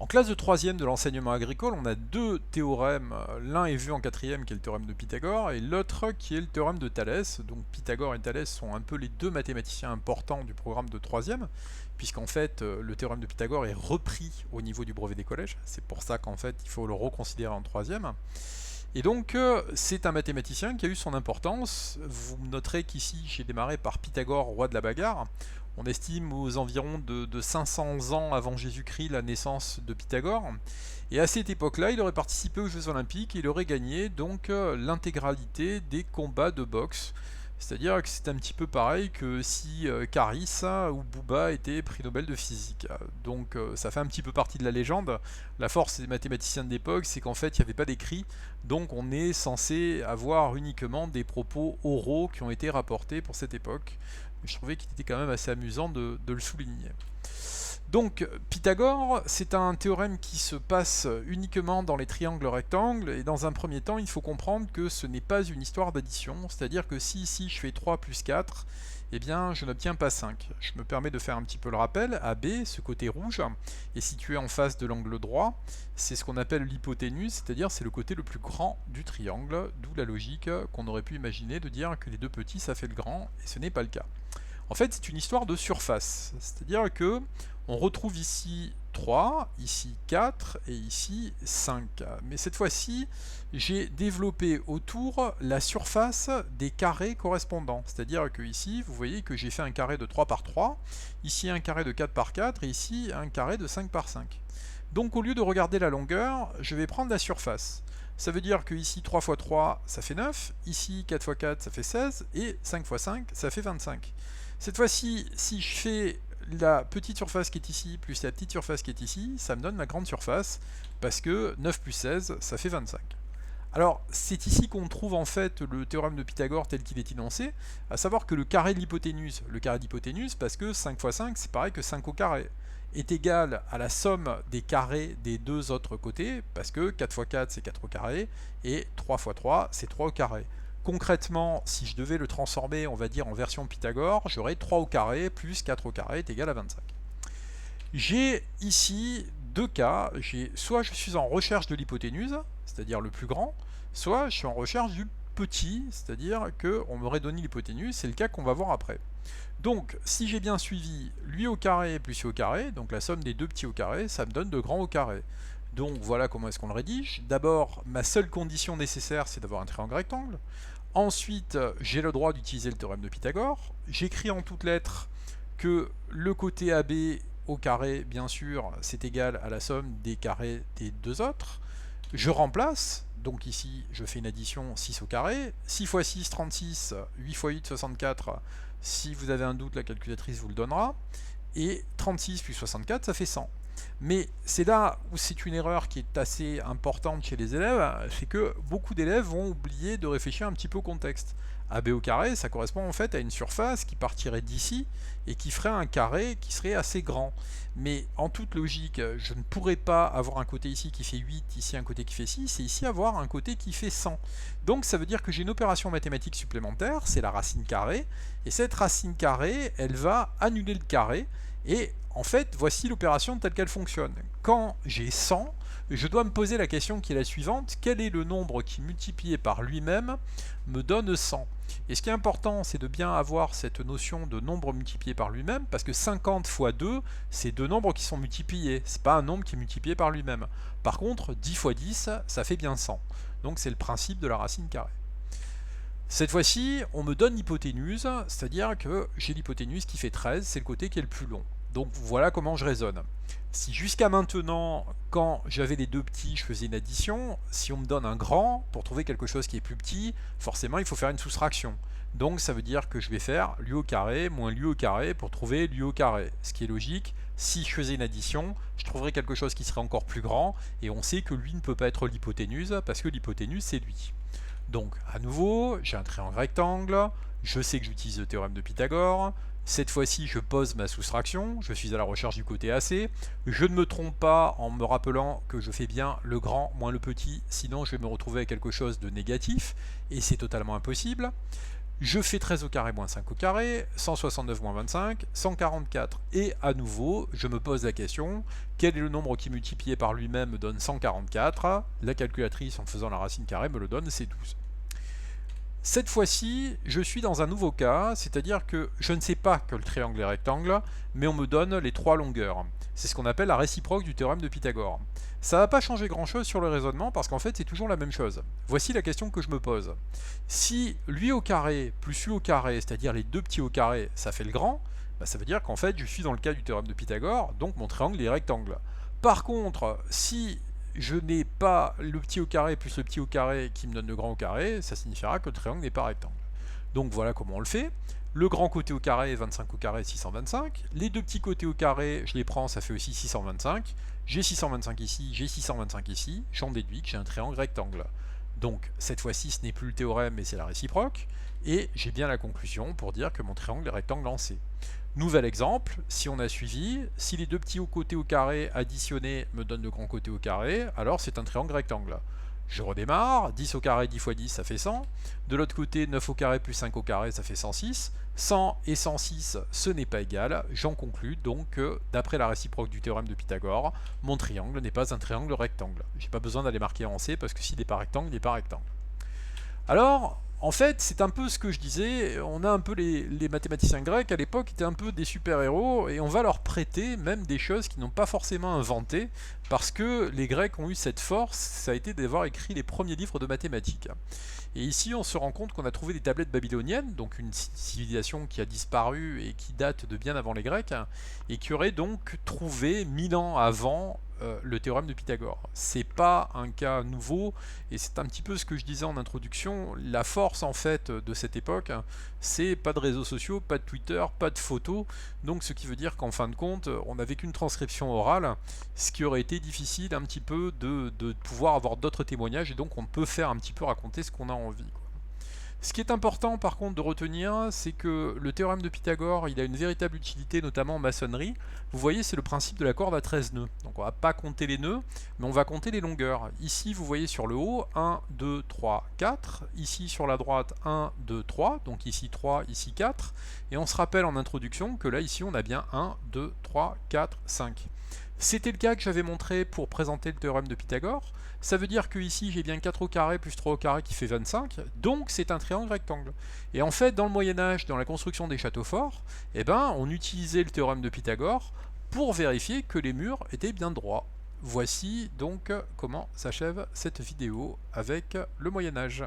En classe de troisième de l'enseignement agricole, on a deux théorèmes. L'un est vu en quatrième, qui est le théorème de Pythagore, et l'autre qui est le théorème de Thalès. Donc Pythagore et Thalès sont un peu les deux mathématiciens importants du programme de troisième, puisqu'en fait le théorème de Pythagore est repris au niveau du brevet des collèges. C'est pour ça qu'en fait il faut le reconsidérer en troisième. Et donc c'est un mathématicien qui a eu son importance. Vous noterez qu'ici j'ai démarré par Pythagore, roi de la bagarre. On estime aux environs de 500 ans avant Jésus-Christ la naissance de Pythagore. Et à cette époque-là, il aurait participé aux Jeux Olympiques et il aurait gagné donc l'intégralité des combats de boxe. C'est-à-dire que c'est un petit peu pareil que si Carissa ou Booba étaient prix Nobel de physique. Donc ça fait un petit peu partie de la légende. La force des mathématiciens de l'époque, c'est qu'en fait il n'y avait pas d'écrit. Donc on est censé avoir uniquement des propos oraux qui ont été rapportés pour cette époque. Je trouvais qu'il était quand même assez amusant de le souligner. Donc Pythagore, c'est un théorème qui se passe uniquement dans les triangles rectangles, et dans un premier temps, il faut comprendre que ce n'est pas une histoire d'addition, c'est-à-dire que si ici je fais 3 plus 4, eh bien je n'obtiens pas 5. Je me permets de faire un petit peu le rappel, AB, ce côté rouge, est situé en face de l'angle droit, c'est ce qu'on appelle l'hypoténuse, c'est-à-dire c'est le côté le plus grand du triangle, d'où la logique qu'on aurait pu imaginer de dire que les deux petits ça fait le grand, et ce n'est pas le cas. En fait, c'est une histoire de surface, c'est-à-dire que on retrouve ici 3, ici 4 et ici 5. Mais cette fois-ci, j'ai développé autour la surface des carrés correspondants. C'est-à-dire que ici, vous voyez que j'ai fait un carré de 3 par 3, ici un carré de 4 par 4 et ici un carré de 5 par 5. Donc au lieu de regarder la longueur, je vais prendre la surface. Ça veut dire que ici 3 fois 3 ça fait 9, ici 4 fois 4 ça fait 16 et 5 fois 5 ça fait 25. Cette fois-ci, si je fais la petite surface qui est ici plus la petite surface qui est ici, ça me donne la grande surface, parce que 9 plus 16, ça fait 25. Alors, c'est ici qu'on trouve en fait le théorème de Pythagore tel qu'il est énoncé, à savoir que le carré de l'hypoténuse, parce que 5 fois 5, c'est pareil que 5 au carré, est égal à la somme des carrés des deux autres côtés, parce que 4 fois 4, c'est 4 au carré, et 3 fois 3, c'est 3 au carré. Concrètement, si je devais le transformer, on va dire en version Pythagore, j'aurais 3 au carré plus 4 au carré est égal à 25. J'ai ici deux cas. Soit je suis en recherche de l'hypoténuse, c'est-à-dire le plus grand, soit je suis en recherche du petit, c'est-à-dire qu'on m'aurait donné l'hypoténuse, c'est le cas qu'on va voir après. Donc, si j'ai bien suivi, lui au carré plus lui au carré, donc la somme des deux petits au carré, ça me donne de grand au carré. Donc voilà comment est-ce qu'on le rédige. D'abord, ma seule condition nécessaire, c'est d'avoir un triangle rectangle. Ensuite, j'ai le droit d'utiliser le théorème de Pythagore. J'écris en toutes lettres que le côté AB au carré, bien sûr, c'est égal à la somme des carrés des deux autres. Je remplace, donc ici je fais une addition 6 au carré. 6 x 6, 36, 8 x 8, 64. Si vous avez un doute, la calculatrice vous le donnera. Et 36 plus 64, ça fait 100. Mais c'est là où c'est une erreur qui est assez importante chez les élèves, c'est que beaucoup d'élèves vont oublier de réfléchir un petit peu au contexte. AB au carré, ça correspond en fait à une surface qui partirait d'ici et qui ferait un carré qui serait assez grand. Mais en toute logique, je ne pourrais pas avoir un côté ici qui fait 8, ici un côté qui fait 6, et ici avoir un côté qui fait 100. Donc ça veut dire que j'ai une opération mathématique supplémentaire, c'est la racine carrée, et cette racine carrée, elle va annuler le carré, et en fait, voici l'opération telle qu'elle fonctionne. Quand j'ai 100, je dois me poser la question qui est la suivante, quel est le nombre qui multiplié par lui-même me donne 100? Et ce qui est important, c'est de bien avoir cette notion de nombre multiplié par lui-même, parce que 50 fois 2, c'est deux nombres qui sont multipliés, c'est pas un nombre qui est multiplié par lui-même. Par contre, 10 fois 10, ça fait bien 100. Donc c'est le principe de la racine carrée. Cette fois-ci, on me donne l'hypoténuse, c'est-à-dire que j'ai l'hypoténuse qui fait 13, c'est le côté qui est le plus long. Donc voilà comment je raisonne. Si jusqu'à maintenant, quand j'avais les deux petits, je faisais une addition, si on me donne un grand, pour trouver quelque chose qui est plus petit, forcément il faut faire une soustraction. Donc ça veut dire que je vais faire lui au carré moins lui au carré pour trouver lui au carré. Ce qui est logique, si je faisais une addition, je trouverais quelque chose qui serait encore plus grand, et on sait que lui ne peut pas être l'hypoténuse, parce que l'hypoténuse c'est lui. Donc à nouveau, j'ai un triangle rectangle, je sais que j'utilise le théorème de Pythagore, cette fois-ci je pose ma soustraction, je suis à la recherche du côté AC, je ne me trompe pas en me rappelant que je fais bien le grand moins le petit, sinon je vais me retrouver avec quelque chose de négatif, et c'est totalement impossible. Je fais 13 au carré moins 5 au carré, 169 moins 25, 144. Et à nouveau, je me pose la question, quel est le nombre qui multiplié par lui-même me donne 144? La calculatrice en faisant la racine carrée me le donne, c'est 12. Cette fois-ci, je suis dans un nouveau cas, c'est-à-dire que je ne sais pas que le triangle est rectangle, mais on me donne les trois longueurs. C'est ce qu'on appelle la réciproque du théorème de Pythagore. Ça ne va pas changer grand-chose sur le raisonnement parce qu'en fait c'est toujours la même chose. Voici la question que je me pose. Si lui au carré plus lui au carré, c'est-à-dire les deux petits au carré, ça fait le grand, bah ça veut dire qu'en fait je suis dans le cas du théorème de Pythagore, donc mon triangle est rectangle. Par contre, si je n'ai pas le petit au carré plus le petit au carré qui me donne le grand au carré, ça signifiera que le triangle n'est pas rectangle. Donc voilà comment on le fait. Le grand côté au carré, 25 au carré, 625. Les deux petits côtés au carré, je les prends, ça fait aussi 625. J'ai 625 ici, j'ai 625 ici. J'en déduis que j'ai un triangle rectangle. Donc cette fois-ci, ce n'est plus le théorème, mais c'est la réciproque. Et j'ai bien la conclusion pour dire que mon triangle est rectangle en C. Nouvel exemple, si on a suivi, si les deux petits côtés au carré additionnés me donnent le grand côté au carré, alors c'est un triangle rectangle. Je redémarre, 10 au carré, 10 fois 10, ça fait 100. De l'autre côté, 9 au carré plus 5 au carré, ça fait 106. 100 et 106, ce n'est pas égal. J'en conclus donc que, d'après la réciproque du théorème de Pythagore, mon triangle n'est pas un triangle rectangle. J'ai pas besoin d'aller marquer en C, parce que s'il n'est pas rectangle, il n'est pas rectangle. Alors, en fait, c'est un peu ce que je disais, on a un peu les mathématiciens grecs à l'époque étaient un peu des super-héros et on va leur prêter même des choses qu'ils n'ont pas forcément inventées parce que les Grecs ont eu cette force, ça a été d'avoir écrit les premiers livres de mathématiques. Et ici, on se rend compte qu'on a trouvé des tablettes babyloniennes, donc une civilisation qui a disparu et qui date de bien avant les Grecs, et qui aurait donc trouvé 1000 ans avant le théorème de Pythagore. C'est pas un cas nouveau, et c'est un petit peu ce que je disais en introduction. La force en fait de cette époque, c'est pas de réseaux sociaux, pas de Twitter, pas de photos, donc ce qui veut dire qu'en fin de compte, on n'avait qu'une transcription orale, ce qui aurait été difficile un petit peu de pouvoir avoir d'autres témoignages, et donc on peut faire un petit peu raconter ce qu'on a envie, quoi. Ce qui est important par contre de retenir, c'est que le théorème de Pythagore, il a une véritable utilité, notamment en maçonnerie. Vous voyez, c'est le principe de la corde à 13 nœuds. Donc on va pas compter les nœuds, mais on va compter les longueurs. Ici, vous voyez sur le haut, 1, 2, 3, 4. Ici sur la droite, 1, 2, 3. Donc ici 3, ici 4. Et on se rappelle en introduction que là, ici, on a bien 1, 2, 3, 4, 5. C'était le cas que j'avais montré pour présenter le théorème de Pythagore. Ça veut dire que ici j'ai bien 4 au carré plus 3 au carré qui fait 25, donc c'est un triangle rectangle. Et en fait, dans le Moyen-Âge, dans la construction des châteaux forts, eh ben, on utilisait le théorème de Pythagore pour vérifier que les murs étaient bien droits. Voici donc comment s'achève cette vidéo avec le Moyen-Âge.